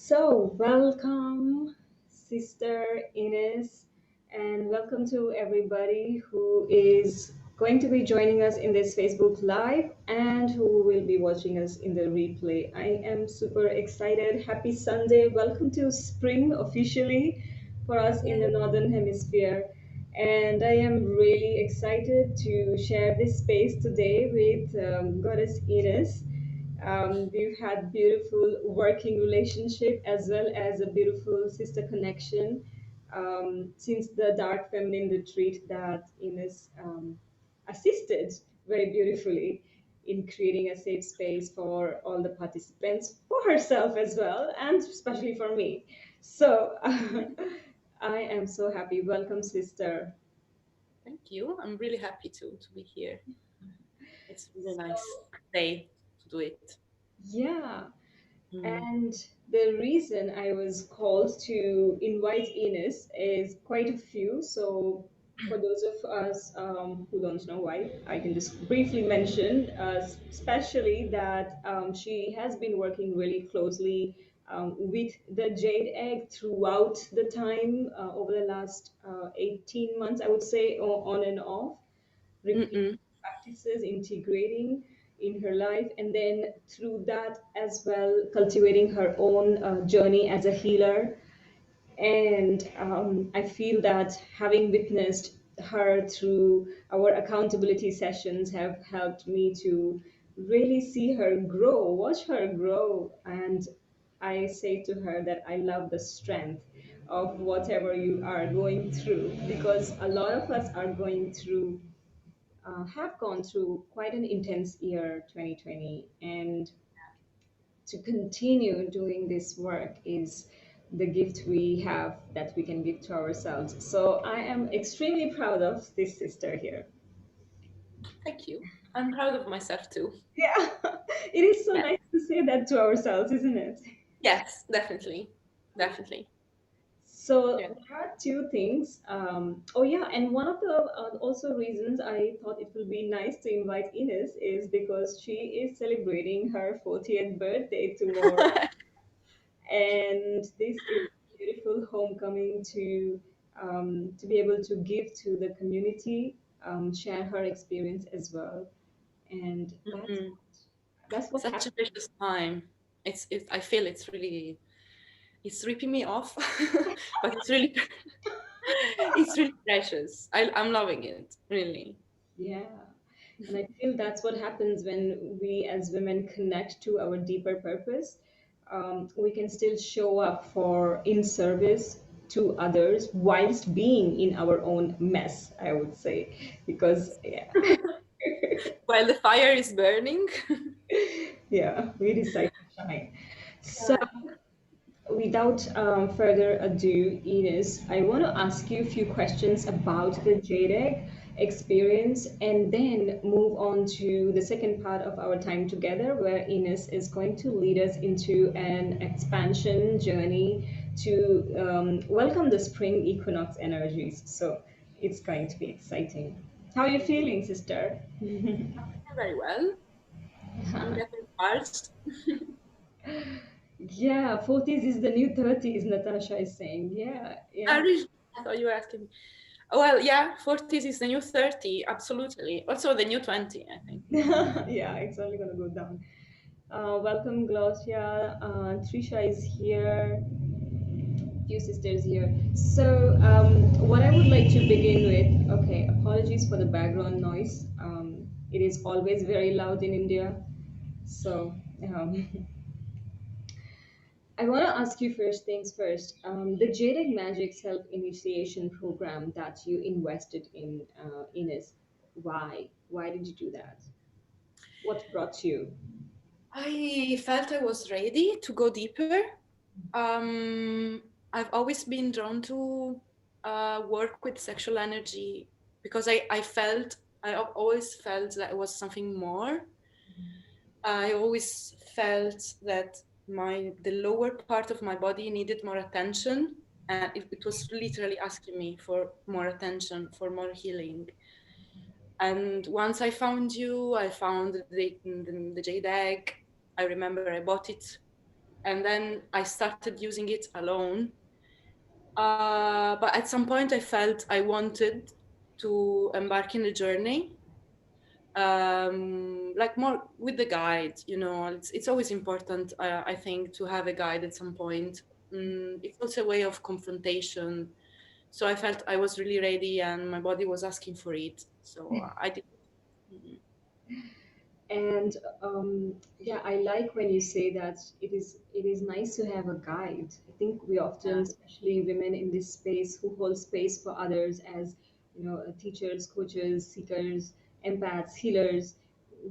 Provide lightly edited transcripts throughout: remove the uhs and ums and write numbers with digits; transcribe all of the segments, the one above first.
So, welcome, Sister Ines, and welcome to everybody who is going to be joining us in this Facebook Live and who will be watching us in the replay. I am super excited. Happy Sunday. Welcome to spring officially for us in the Northern Hemisphere. And I am really excited to share this space today with Goddess Ines. We've had beautiful working relationship as well as a beautiful sister connection since the Dark Feminine retreat that Ines assisted very beautifully in creating a safe space for all the participants, for herself as well, and especially for me. So I am so happy. Welcome, sister. Thank you. I'm really happy to be here. It's really So, nice day to do it. yeah. Mm. And the reason I was called to invite Ines is quite a few. So, for those of us who don't know why, I can just briefly mention, especially that she has been working really closely with the Jade Egg throughout the time over the last 18 months, I would say, on and off repeat Mm-mm. practices integrating in her life, and then through that as well cultivating her own journey as a healer. And I feel that having witnessed her through our accountability sessions have helped me to really see her grow, watch her grow. And I say to her that I love the strength of whatever you are going through, because a lot of us are going through have gone through quite an intense year 2020, and to continue doing this work is the gift we have that we can give to ourselves. So I am extremely proud of this sister here. Thank you. I'm proud of myself too. Yeah, it is so Yeah. nice to say that to ourselves, isn't it? Yes, definitely. Definitely. So Yeah. there are two things. Oh yeah, and one of the also reasons I thought it will be nice to invite Ines is because she is celebrating her 40th birthday tomorrow, and this is a beautiful homecoming to be able to give to the community, share her experience as well, and Mm-mm. that's what Such a happened. precious time. I feel it's ripping me off, but it's really precious. I'm loving it, really. Yeah, and I feel that's what happens when we as women connect to our deeper purpose. We can still show up for in service to others whilst being in our own mess, I would say, because yeah. While the fire is burning. Yeah, we decide to shine. So, Yeah. without further ado, Ines, I want to ask you a few questions about the Jade Egg experience and then move on to the second part of our time together, where Ines is going to lead us into an expansion journey to welcome the spring equinox energies. So, it's going to be exciting. How are you feeling, sister? Very well. I'm getting charged. Yeah, 40s is the new 30s, Natasha is saying. Yeah, I yeah. really thought you were asking me. Well, yeah, 40s is the new 30, absolutely. Also the new 20, I think. Yeah, it's only gonna go down. Welcome, Gloria. Trisha is here. Few sisters here. So, what I would like to begin with, okay, apologies for the background noise. It is always very loud in India. So, I want to ask you first things first. The Jade Egg Magic Self Initiation Program that you invested in, Ines, why? Why did you do that? What brought you? I felt I was ready to go deeper. I've always been drawn to work with sexual energy because I always felt that it was something more. I always felt that the lower part of my body needed more attention, and it was literally asking me for more attention, for more healing. And once I found you, I found the jade egg. I remember I bought it and then I started using it alone. But at some point I felt I wanted to embark in a journey, like more with the guide. You know, it's always important, I think, to have a guide at some point. It's also a way of confrontation. So I felt I was really ready and my body was asking for it, so I did. Mhm. And yeah, I like when you say that it is nice to have a guide. I think we often, Yeah, especially women in this space who hold space for others as teachers, coaches, seekers, empaths, healers,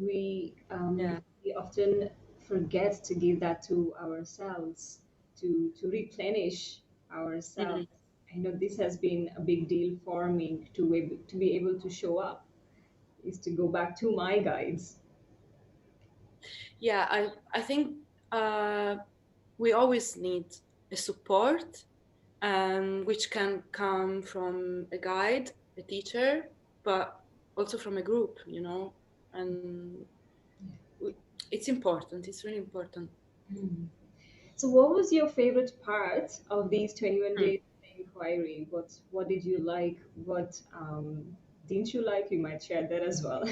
we yeah. we often forget to give that to ourselves, to replenish ourselves. Mhm. I know this has been a big deal for me to be able to show up, is to go back to my guides. Yeah, I think uh, we always need a support, which can come from a guide, a teacher, but also from a group, you know. And we, it's important. It's really important. Mm. So, what was your favorite part of these 21 Hmm. days of inquiry? What did you like? What didn't you like? You might share that as well.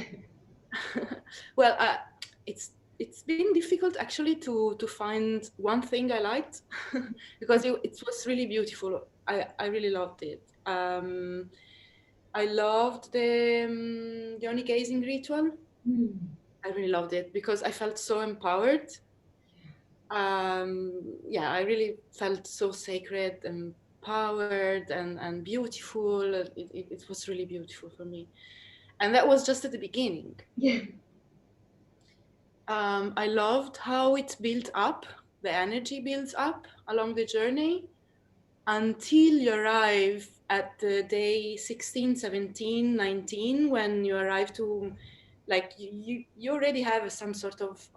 Well, it's it's been difficult actually to find one thing I liked because it was really beautiful. I really loved it. I loved the yoni gazing ritual. Mm. I really loved it because I felt so empowered. Yeah, I really felt so sacred and empowered and beautiful. It was really beautiful for me. And that was just at the beginning. Yeah. I loved how it built up, the energy builds up along the journey until you arrive at the day 16, 17, 19, when you arrive to, like, you already have some sort of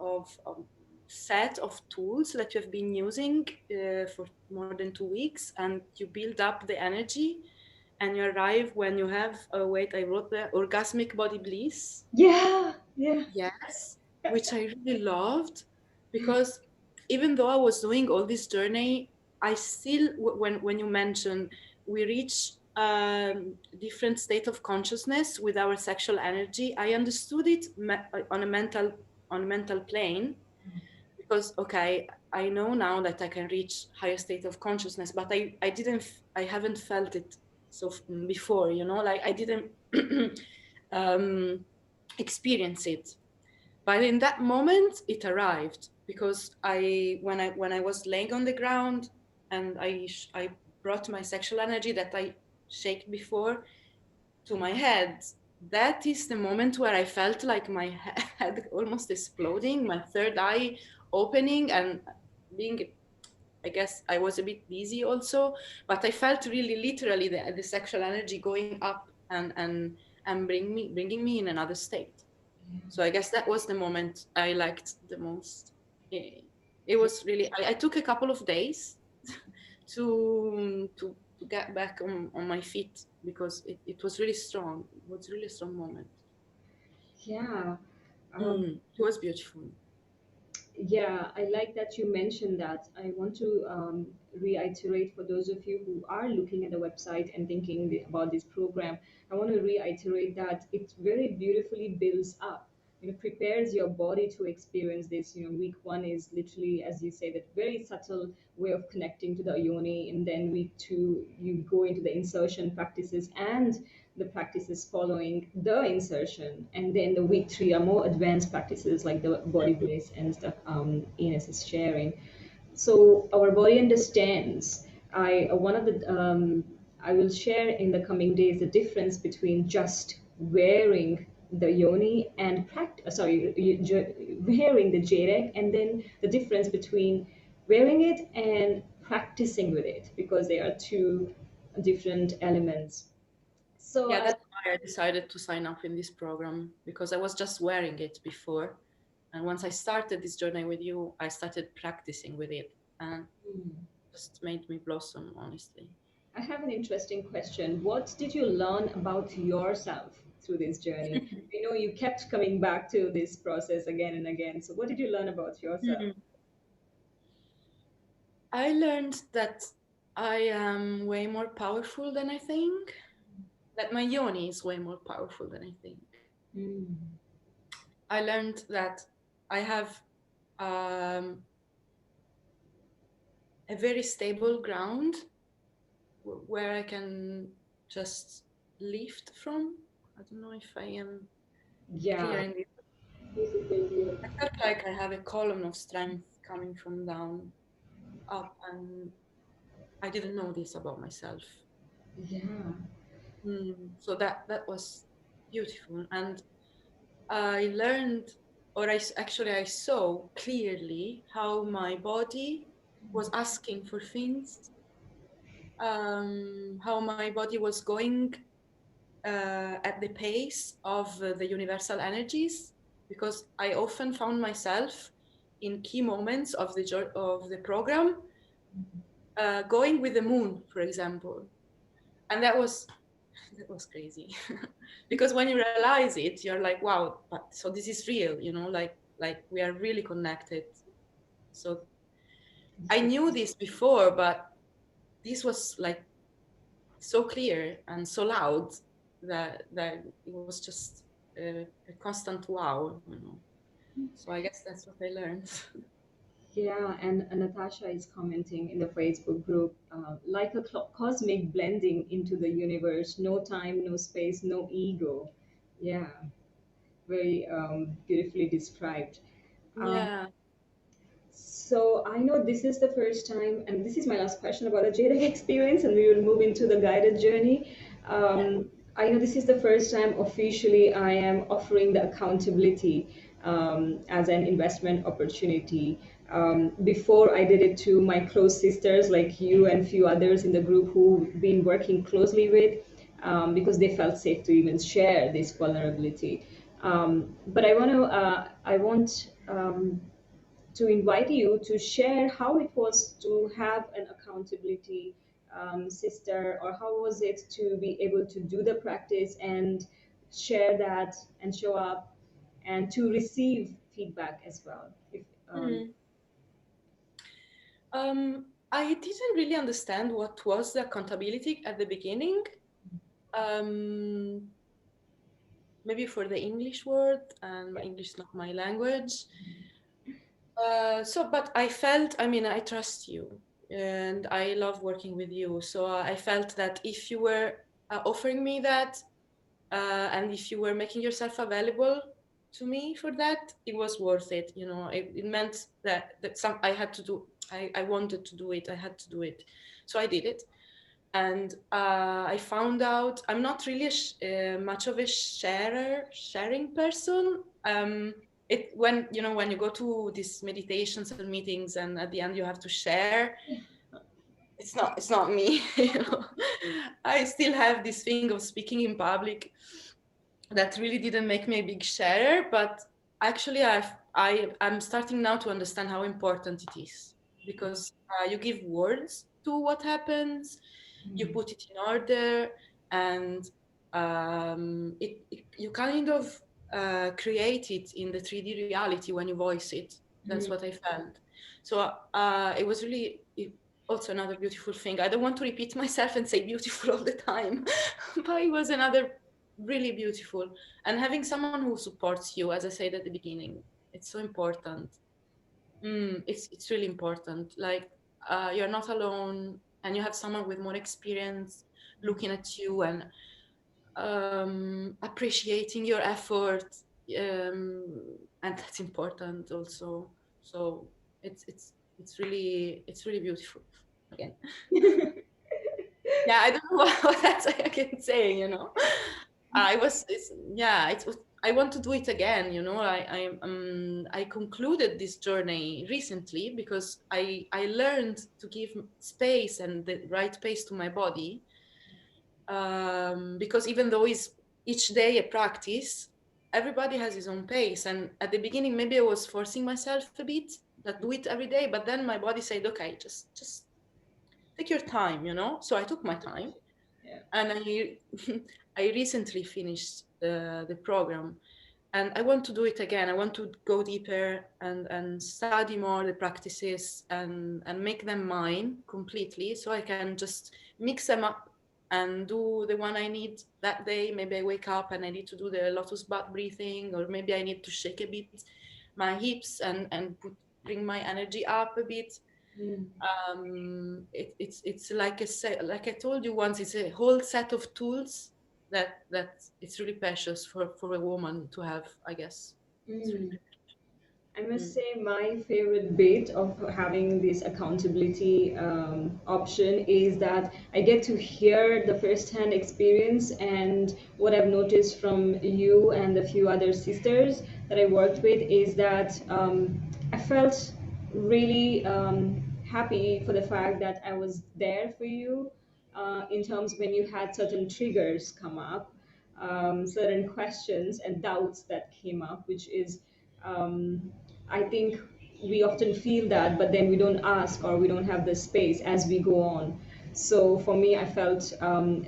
set of tools that you have been using for more than 2 weeks, and you build up the energy, and you arrive when you have, wait, I wrote the orgasmic body bliss. Yeah. Yeah. Yes, which I really loved because even though I was doing all this journey, I still, when you mention we reach different state of consciousness with our sexual energy, I understood it on a mental plane because okay, I know now that I can reach higher state of consciousness, but I haven't felt it before, you know, like I didn't um, experience it, but in that moment it arrived because when I was laying on the ground and I brought my sexual energy that I shaked before to my head. That is the moment where I felt like my head almost exploding, my third eye opening, and being, I guess I was a bit dizzy also, but I felt really literally the sexual energy going up and bringing me in another state. So I guess that was the moment I liked the most. It was really, I took a couple of days to get back on my feet because it was really strong. It was really a strong moment. Yeah. Um, It was beautiful. Yeah, I like that you mentioned that. I want to reiterate for those of you who are looking at the website and thinking about this program. I want to reiterate that it very beautifully builds up, prepares your body to experience this. Week one is literally, as you say, that very subtle way of connecting to the yoni, and then week two, you go into the insertion practices and the practices following the insertion, and then the week three are more advanced practices like the body bliss and stuff Ines is sharing. So our body understands. I one of the I will share in the coming days the difference between just wearing the yoni and wearing the jade egg, and then the difference between wearing it and practicing with it, because they are two different elements. So Yeah, that's why I decided to sign up in this program because I was just wearing it before. And once I started this journey with you, I started practicing with it and just made me blossom, honestly. I have an interesting question. What did you learn about yourself through this journey? I know you kept coming back to this process again and again. So, what did you learn about yourself? I learned that I am way more powerful than I think, that my yoni is way more powerful than I think. Mm. I learned that I have um, a very stable ground where I can just lift from. I don't know if I am clear Yeah. in this. I felt like I have a column of strength coming from down up, and I didn't know this about myself. Yeah. So that was beautiful, and I learned, or actually I saw clearly how my body was asking for things, how my body was going at the pace of the universal energies, because I often found myself in key moments of the program going with the moon, for example, and that was crazy because when you realize it, you're like, wow, but so this is real, like we are really connected. So I knew this before, but this was like so clear and so loud that it was just a constant wow. So I guess that's what I learned. Yeah, and Natasha is commenting in the Facebook group, like a cosmic blending into the universe, no time, no space, no ego. Yeah, very beautifully described. Um, Yeah. so I know this is the first time, and this is my last question about the Jade Egg experience, and we will move into the guided journey. Yeah. I know this is the first time officially I am offering the accountability as an investment opportunity. Before I did it to my close sisters like you and few others in the group who've been working closely with, because they felt safe to even share this vulnerability. But I want to invite you to share how it was to have an accountability sister, or how was it to be able to do the practice and share that and show up and to receive feedback as well. If Mm. I didn't really understand what was the accountability at the beginning. Um, Maybe for the English word, and my English is not my language. But I felt, I mean, I trust you and I love working with you. So I felt that if you were offering me that, and if you were making yourself available to me for that, it was worth it. It meant that I had to do, I wanted to do it, I had to do it. So I did it. And I found out I'm not really much of a sharing person. It when you go to these meditations and meetings, and at the end you have to share. It's not me. I still have this thing of speaking in public that really didn't make me a big sharer, but actually I'm starting now to understand how important it is, because you give words to what happens, you put it in order, and you kind of create it in the 3D reality when you voice it. That's what I felt. So it was really also another beautiful thing. I don't want to repeat myself and say beautiful all the time, but it was another really beautiful. And having someone who supports you, as I said at the beginning, it's so important. It's really important. Like you're not alone, and you have someone with more experience looking at you and appreciating your effort, and that's important also. So it's really beautiful. Again, yeah, I don't know what else I can say. I was, yeah, it was. I want to do it again. I concluded this journey recently because I learned to give space and the right pace to my body. Because even though it's each day a practice, everybody has his own pace. And at the beginning, maybe I was forcing myself a bit that do it every day, but then my body said, okay, just take your time. So I took my time, Yeah. and I I recently finished the program, And I want to do it again. I want to go deeper and study more the practices and make them mine completely, so I can just mix them up and do the one I need that day. Maybe I wake up and I need to do the lotus butt breathing, or maybe I need to shake a bit my hips and bring my energy up a bit. It's like like I told you once, it's a whole set of tools that it's really precious for a woman to have, I guess. It's really Mm. I must mm. say, my favorite bit of having this accountability option is that I get to hear the first-hand experience. And what I've noticed from you and a few other sisters that I worked with is that I felt really happy for the fact that I was there for you in terms when you had certain triggers come up, certain questions and doubts that came up, which is um, I think we often feel that, but then we don't ask or we don't have the space as we go on. So for me, I felt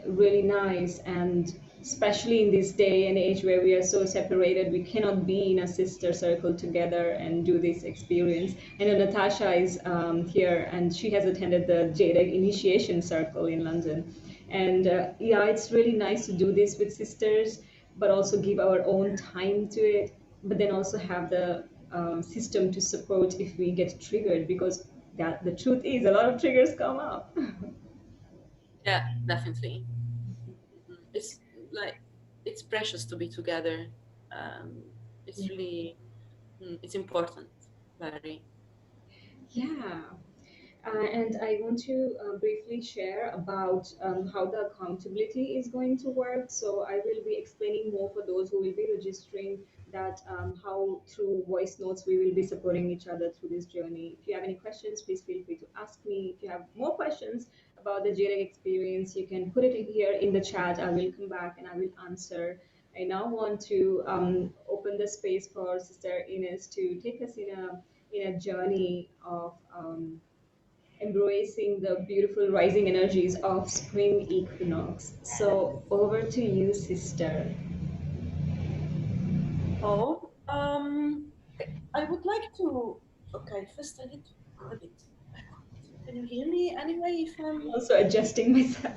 really nice, and especially in this day and age where we are so separated, we cannot be in a sister circle together and do this experience. I know Natasha is here, and she has attended the Jade Egg Initiation Circle in London. And yeah, it's really nice to do this with sisters, but also give our own time to it, but then also have the system to support if we get triggered, because that the truth is a lot of triggers come up. Yeah, definitely. It's like it's precious to be together. um, it's Yeah. really it's important, very. Yeah. And I want to briefly share about how the accountability is going to work. So I will be explaining more for those who will be registering, that how through voice notes we will be supporting each other through this journey. If you have any questions, please feel free to ask me. If you have more questions about the JREG experience, you can put it in here in the chat. I will come back and I will answer. I now want to open the space for Sister Ines to take us in a journey of embracing the beautiful rising energies of spring equinox. So over to you, sister. Oh, I would like to. Okay, first I need to put a bit backward. Can you hear me anyway? If I'm I'm also adjusting myself.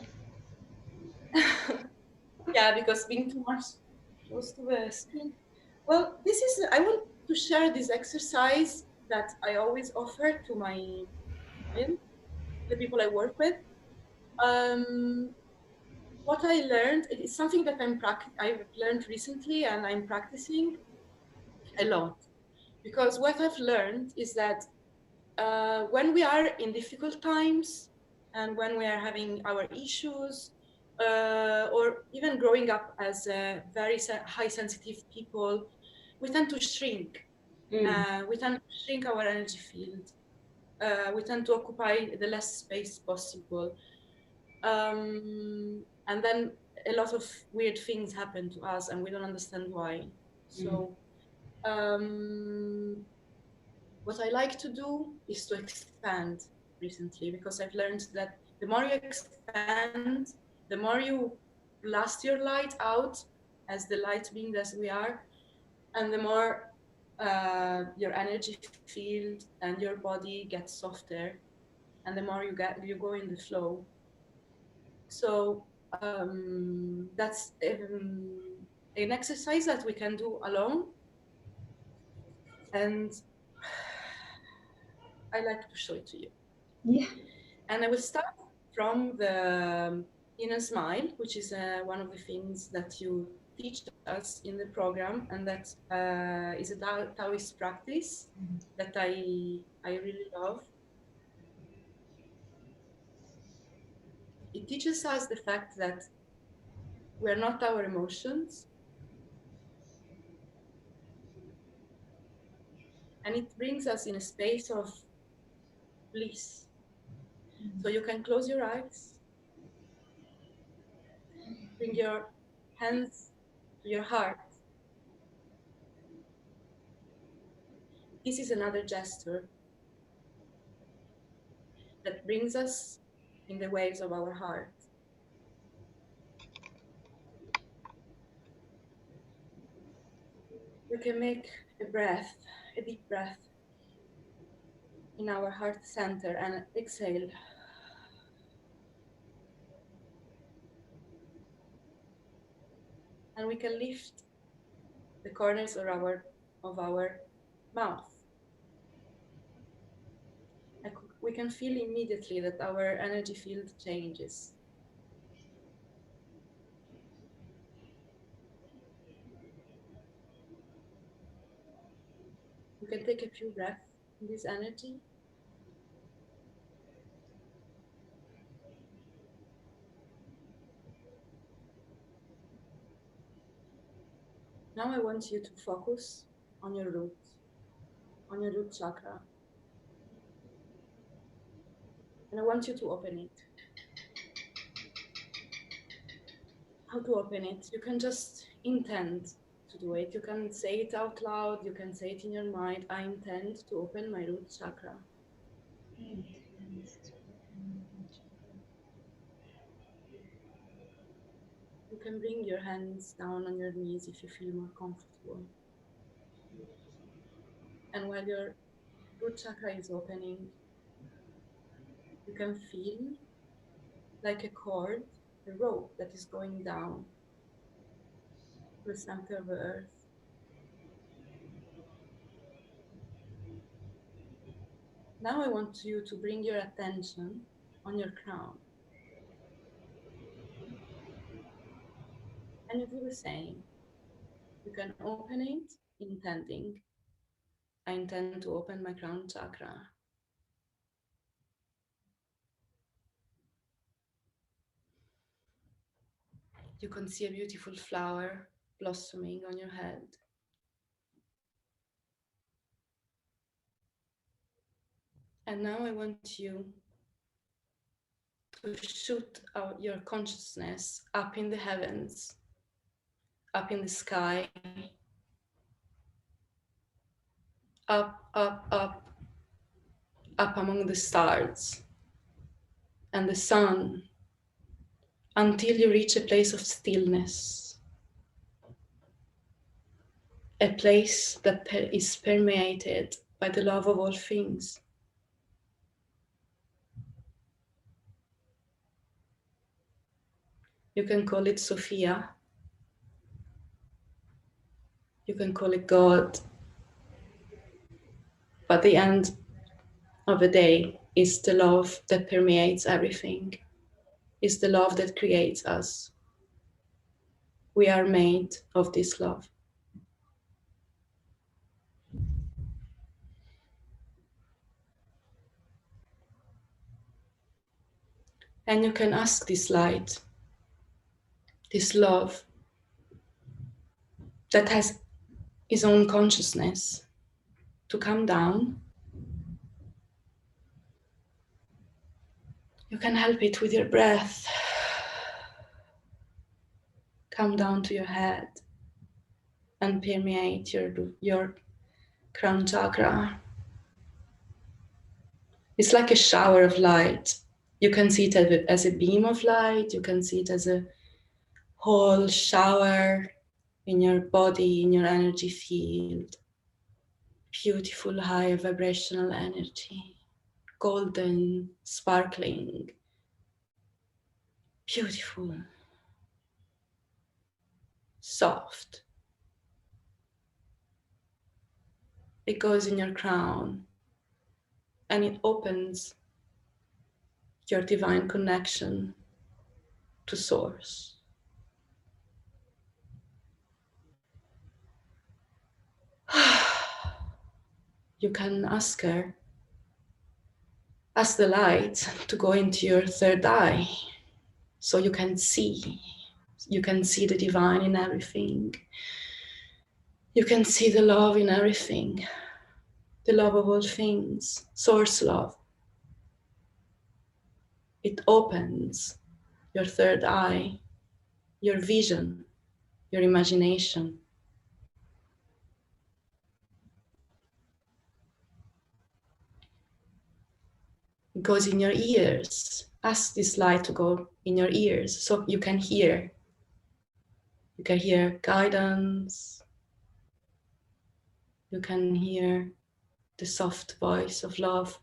yeah, because being too much close to the screen. Well, this is I want to share this exercise that I always offer to my clients, the people I work with. Um, what I learned, it's something that I've learned recently, and I'm practicing a lot. Because what I've learned is that when we are in difficult times and when we are having our issues, or even growing up as very high sensitive people, we tend to shrink. Mm, We tend to shrink our energy field. We tend to occupy the less space possible. And then a lot of weird things happen to us and we don't understand why. mm, So um, what I like to do is to expand recently, because I've learned that the more you expand, the more you blast your light out as the light being as we are, and the more your energy field and your body gets softer, and the more you go in the flow. So that's an exercise that we can do alone, and I like to show it to you. yeah. And I will start from the inner smile, which is one of the things that you teach us in the program, and that is a Taoist practice that I really love. It teaches us the fact that we're not our emotions, and it brings us in a space of bliss. So you can close your eyes, bring your hands to your heart. This is another gesture that brings us in the waves of our heart. We can make a deep breath in our heart center and exhale. And we can lift the corners of our mouth. We can feel immediately that our energy field changes. You can take a few breaths in this energy. Now I want you to focus on your root chakra. And I want you to open it. How to open it? You can just intend to do it. You can say it out loud. You can say it in your mind. I intend to open my root chakra. You can bring your hands down on your knees if you feel more comfortable. And while your root chakra is opening, you can feel like a cord, a rope that is going down to the center of the earth. Now I want you to bring your attention on your crown. And you do the same. You can open it intending. I intend to open my crown chakra. You can see a beautiful flower blossoming on your head. And now I want you to shoot out your consciousness up in the heavens, up in the sky, up, up, up, up among the stars and the sun, until you reach a place of stillness, a place that is permeated by the love of all things. You can call it Sophia. You can call it God. But the end of the day is the love that permeates everything, is the love that creates us. We are made of this love. And you can ask this light, this love that has its own consciousness, to come down. You can help it with your breath. Come down to your head and permeate your crown chakra. It's like a shower of light. You can see it as a beam of light. You can see it as a whole shower in your body, in your energy field. Beautiful high vibrational energy, golden, sparkling, beautiful, soft. It goes in your crown and it opens your divine connection to Source. You can ask the light to go into your third eye so you can see the divine in everything. You can see the love in everything, the love of all things, Source love. It opens your third eye, your vision, your imagination. It goes in your ears. Ask this light to go in your ears so you can hear. You can hear guidance. You can hear the soft voice of love.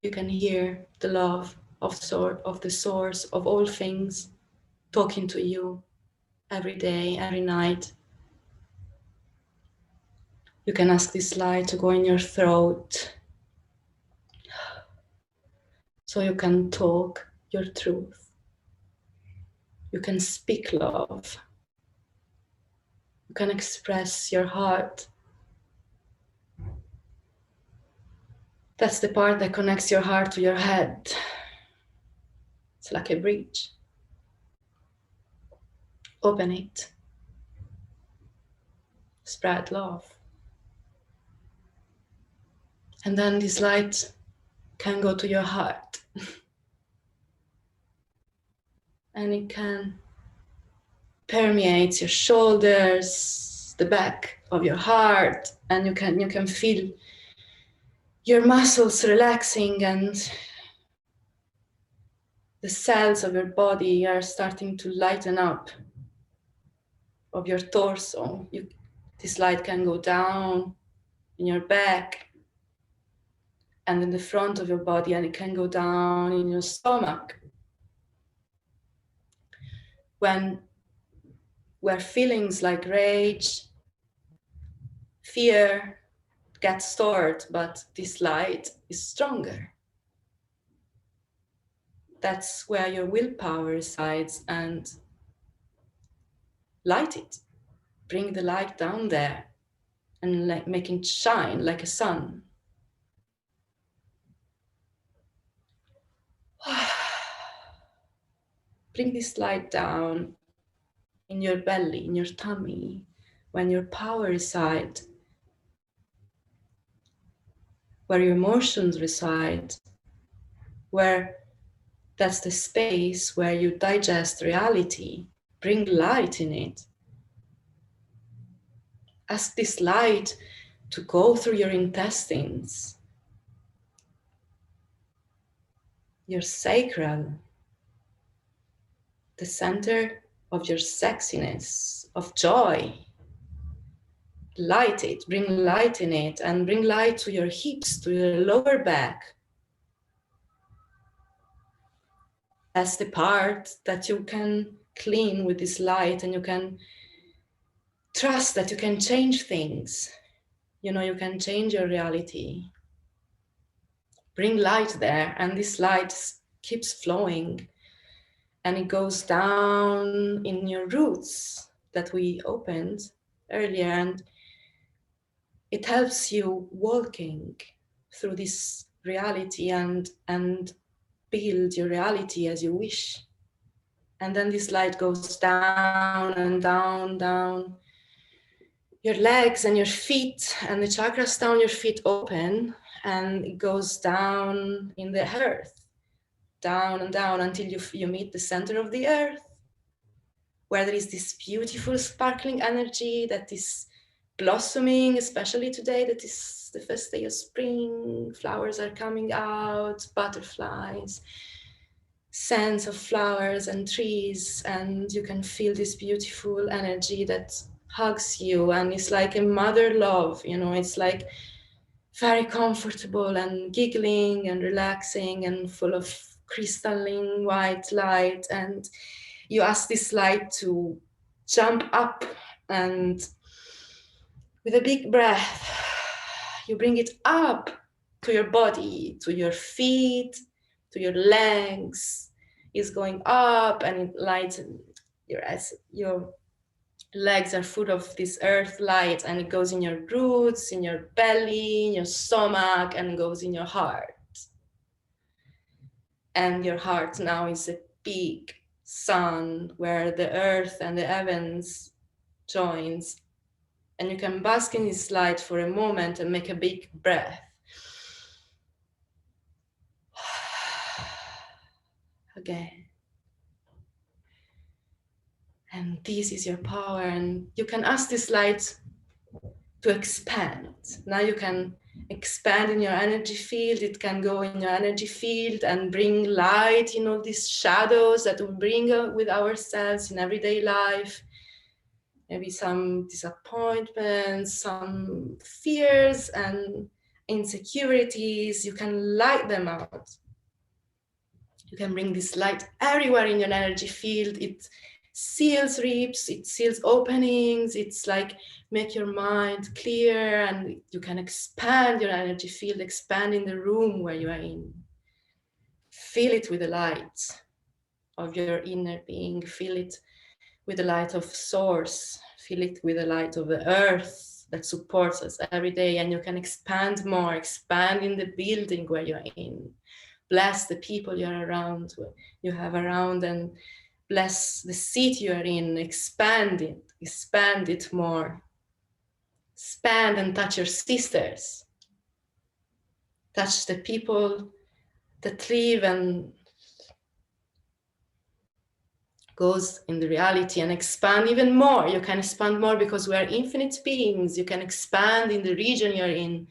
You can hear the love of the source of all things talking to you every day, every night. You can ask this light to go in your throat so you can talk your truth. You can speak love. You can express your heart. That's the part that connects your heart to your head. It's like a bridge. Open it. Spread love. And then this light can go to your heart. And it can permeate your shoulders, the back of your heart, and you can feel your muscles relaxing, and the cells of your body are starting to lighten up, of your torso. This light can go down in your back and in the front of your body, and it can go down in your stomach. Where feelings like rage, fear get stored, but this light is stronger. That's where your willpower resides, and light it. Bring the light down there and make it shine like a sun. Bring this light down in your belly, in your tummy, when your power resides, where your emotions reside, where that's the space where you digest reality. Bring light in it. Ask this light to go through your intestines, your sacral, the center of your sexiness, of joy. Light it, bring light in it, and bring light to your hips, to your lower back. That's the part that you can clean with this light, and you can trust that you can change things. You know, you can change your reality. Bring light there, and this light keeps flowing, and it goes down in your roots that we opened earlier, and it helps you walking through this reality and build your reality as you wish. And then this light goes down and down, down your legs and your feet, and the chakras down your feet open, and it goes down in the earth, down and down until you meet the center of the earth, where there is this beautiful sparkling energy that is blossoming, especially today, that is the first day of spring. Flowers are coming out, butterflies, scents of flowers and trees, and you can feel this beautiful energy that hugs you, and it's like a mother love, you know, it's like very comfortable and giggling and relaxing and full of crystalline white light. And you ask this light to jump up, and with a big breath, you bring it up to your body, to your feet, to your legs. It's going up, and it lights your legs are full of this earth light, and it goes in your roots, in your belly, in your stomach, and goes in your heart. And your heart now is a big sun where the earth and the heavens joins, and you can bask in this light for a moment and make a big breath. Again. And this is your power, and you can ask this light to expand. Now you can expand in your energy field. It can go in your energy field and bring light, you know, these shadows that we bring with ourselves in everyday life. maybe some disappointments, some fears and insecurities. You can light them out. You can bring this light everywhere in your energy field. It seals rips, it seals openings. It's like make your mind clear, and you can expand your energy field, expand in the room where you are in. Fill it with the light of your inner being. Fill it with the light of source. Fill it with the light of the earth that supports us every day. And you can expand more, expand in the building where you're in. Bless the people you're around, you have around, and bless the seat you are in. Expand it more. Expand and touch your sisters. Touch the people that live and goes in the reality, and expand even more. You can expand more because we are infinite beings. You can expand in the region you're in.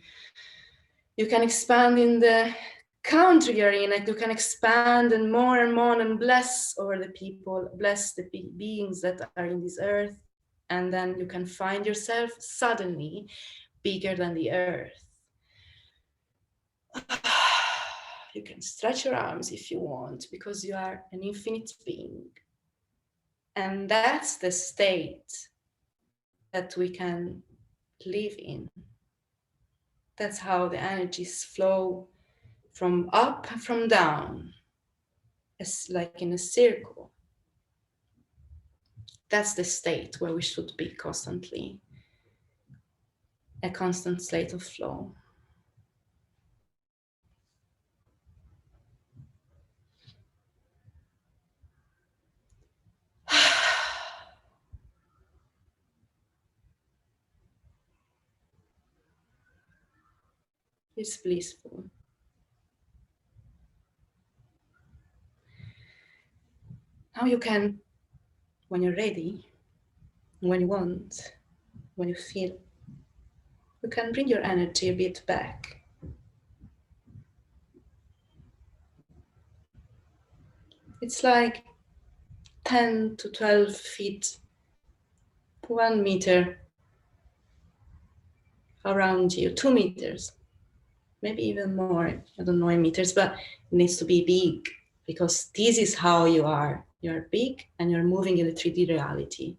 You can expand in the country you're in. Like you can expand and more and bless over the people, bless the beings that are in this earth. And then you can find yourself suddenly bigger than the earth. You can stretch your arms if you want, because you are an infinite being. And that's the state that we can live in. That's how the energies flow from up and from down. It's like in a circle. That's the state where we should be constantly. A constant state of flow. It's blissful. Now you can, when you're ready, when you want, when you feel, you can bring your energy a bit back. It's like 10 to 12 feet, 1 meter around you, 2 meters, maybe even more. I don't know in meters, but it needs to be big, because this is how you are. You're big and you're moving in the 3D reality.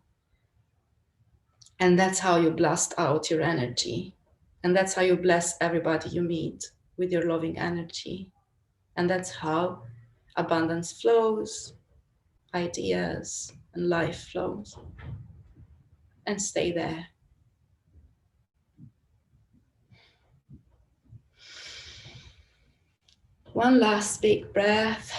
And that's how you blast out your energy. And that's how you bless everybody you meet with your loving energy. And that's how abundance flows, ideas and life flows. And stay there. One last big breath.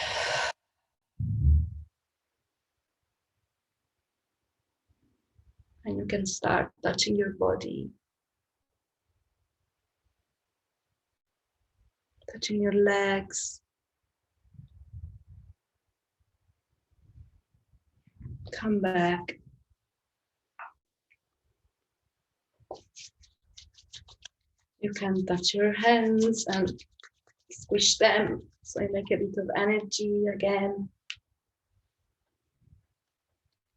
And you can start touching your body, touching your legs. Come back. You can touch your hands and squish them, so you make a bit of energy again.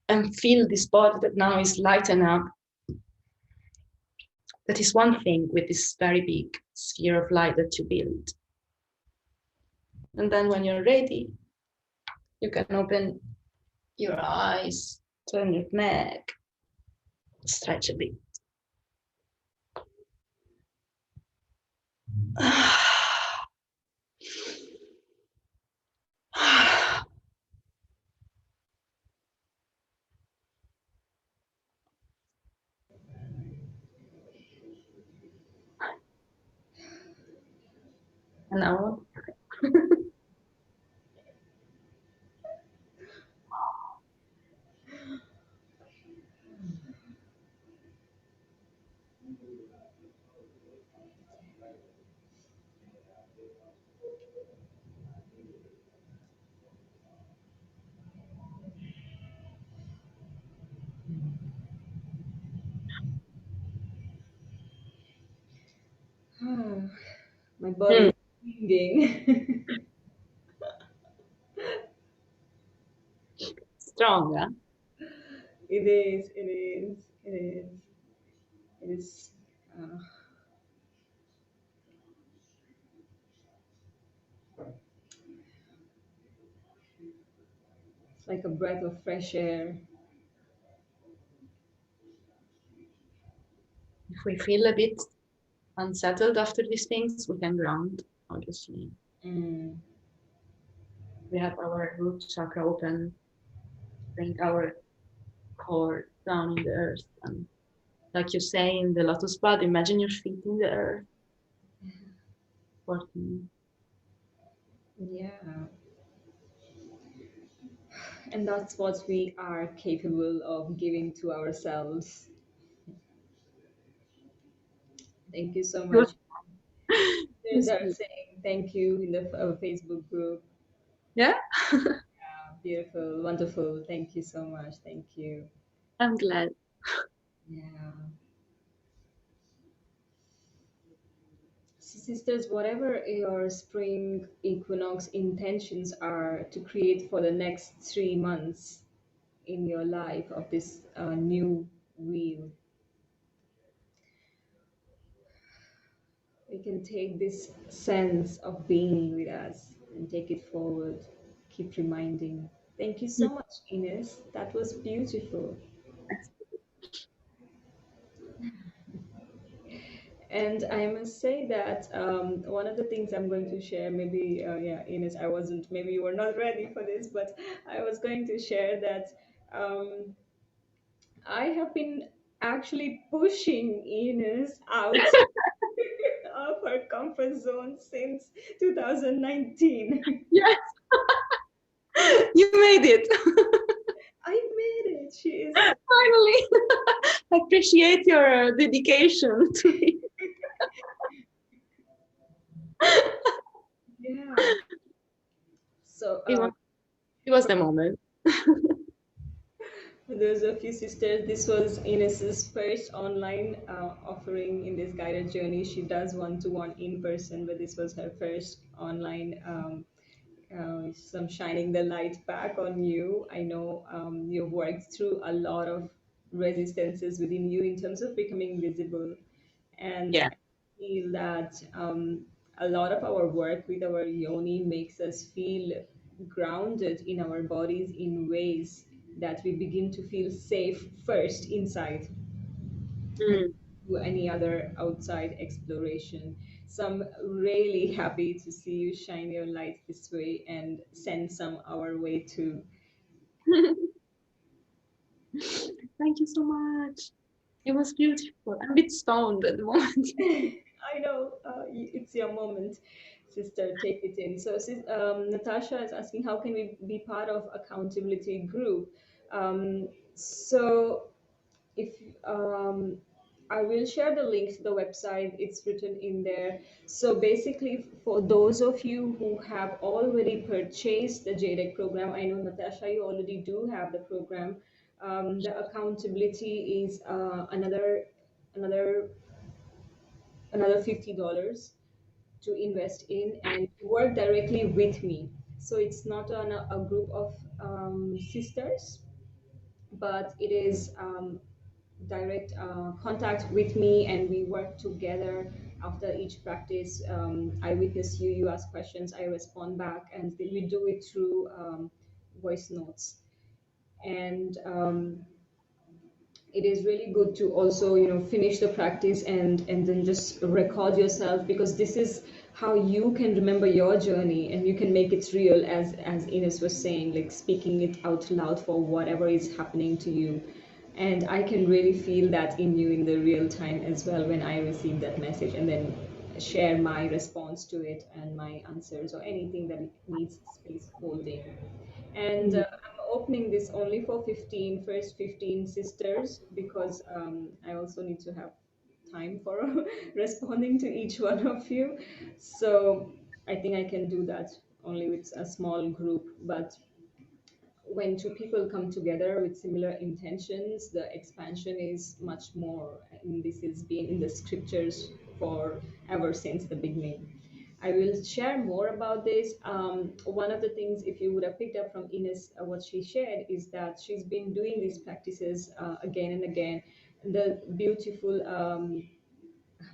And feel this body that now is lightened up. That is one thing with this very big sphere of light that you build. And then when you're ready, you can open your eyes, turn your neck, stretch a bit. And now My body is singing. strong, huh? It is. It is. It is. It's like a breath of fresh air. If we feel a bit unsettled after these things, we can ground, obviously. Mm. We have our root chakra open, bring our core down in the earth. And like you say in the lotus bud, imagine your feet in the earth. 14. Yeah. And that's what we are capable of giving to ourselves. Thank you so Good. much. Sisters are saying thank you in the Facebook group. Yeah, Beautiful, wonderful. Thank you so much. Thank you. I'm glad. Yeah. Sisters, whatever your spring equinox intentions are to create for the next 3 months in your life of this new wheel, we can take this sense of being with us and take it forward. Keep reminding. Thank you so much, Ines. That was beautiful. And I must say that one of the things I'm going to share, maybe, yeah, Ines, I wasn't, maybe you were not ready for this, but I was going to share that um, I have been actually pushing Ines out of her comfort zone since 2019. Yes, you made it. I made it. She is. Finally. I appreciate your dedication to it. Yeah. So It was the moment. there's a few sisters. This was Ines's first online offering in this guided journey. She does one-to-one in person, but this was her first online. Some shining the light back on you. I know you've worked through a lot of resistances within you in terms of becoming visible, and Yeah. I feel that a lot of our work with our yoni makes us feel grounded in our bodies in ways that we begin to feel safe first inside and Mm. do any other outside exploration. So I'm really happy to see you shine your light this way and send some our way too. Thank you so much. It was beautiful. I'm a bit stoned at the moment. I know it's your moment, sister. Take it in. So, Natasha is asking, how can we be part of accountability group? So, if I will share the link to the website, it's written in there. So basically, for those of you who have already purchased the Jade Egg program, I know Natasha, you already do have the program. The accountability is another another $50 to invest in and work directly with me. So it's not a group of sisters, but it is direct contact with me, and we work together after each practice. I witness you, you ask questions, I respond back, and we do it through voice notes. And it is really good to also finish the practice and then just record yourself, because this is how you can remember your journey and you can make it real, as Ines was saying, like speaking it out loud for whatever is happening to you. And I can really feel that in you in the real time as well when I receive that message, and then share my response to it and my answers or anything that needs space holding. And I'm opening this only for first 15 sisters, because I also need to have time for responding to each one of you. So I think I can do that only with a small group. But when two people come together with similar intentions, the expansion is much more. And this has been in the scriptures for ever since the beginning. I will share more about this. One of the things, if you would have picked up from Ines, what she shared is that she's been doing these practices again and again. the beautiful,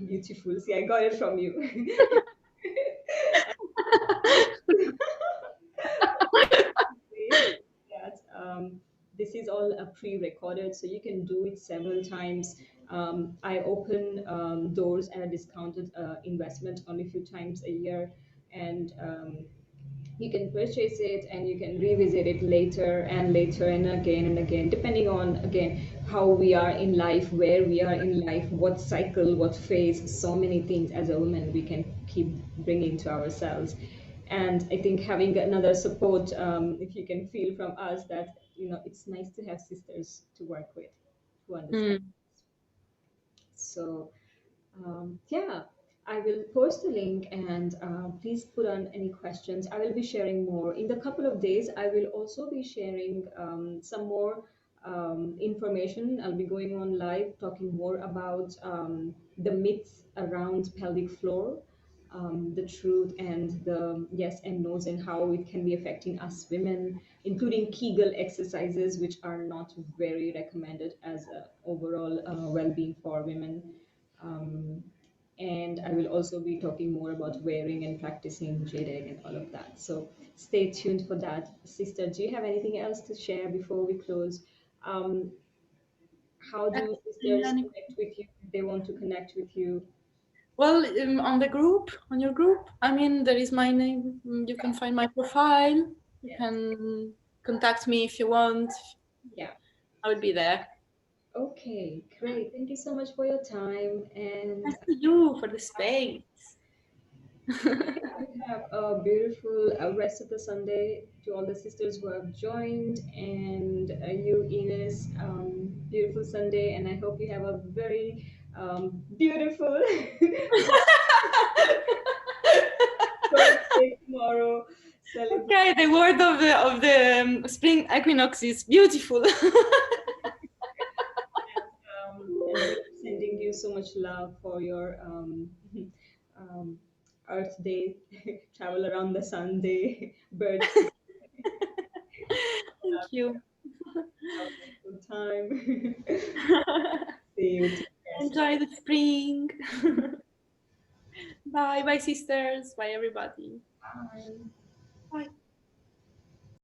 beautiful. See, I got it from you. That this is all pre-recorded, so you can do it several times. I open doors at a discounted investment only a few times a year, and you can purchase it and you can revisit it later and again, depending on, again, how we are in life, where we are in life, what cycle, what phase. So many things as a woman we can keep bringing to ourselves. And I think having another support, if you can feel from us that, it's nice to have sisters to work with who understand. So yeah, I will post the link, and please put on any questions. I will be sharing more. In the couple of days, I will also be sharing some more information. I'll be going on live talking more about the myths around pelvic floor, the truth and the yes and no's, and how it can be affecting us women, including Kegel exercises, which are not very recommended as a overall well-being for women. Um, and I will also be talking more about wearing and practicing Jade Egg and all of that. So stay tuned for that. Sister, do you have anything else to share before we close? Um, how do sisters connect with you if they want to connect with you? Well, on the group, on your group, I mean, there is my name. You can find my profile. You Yes. can contact me if you want. Yeah. I will be there. Okay, great. Thank you so much for your time, and Thanks to you for the space. you have a beautiful rest of the Sunday to all the sisters who have joined, and you, Ines, beautiful Sunday, and I hope you have a very beautiful birthday tomorrow. Celebrate. Okay, the word of the spring equinox is beautiful. And we are sending you so much love for your um, Earth Day, travel around the sun day, birthday. Thank you. Have a good time. See you. Take care. Enjoy the spring. Bye, bye, sisters. Bye, everybody. Bye.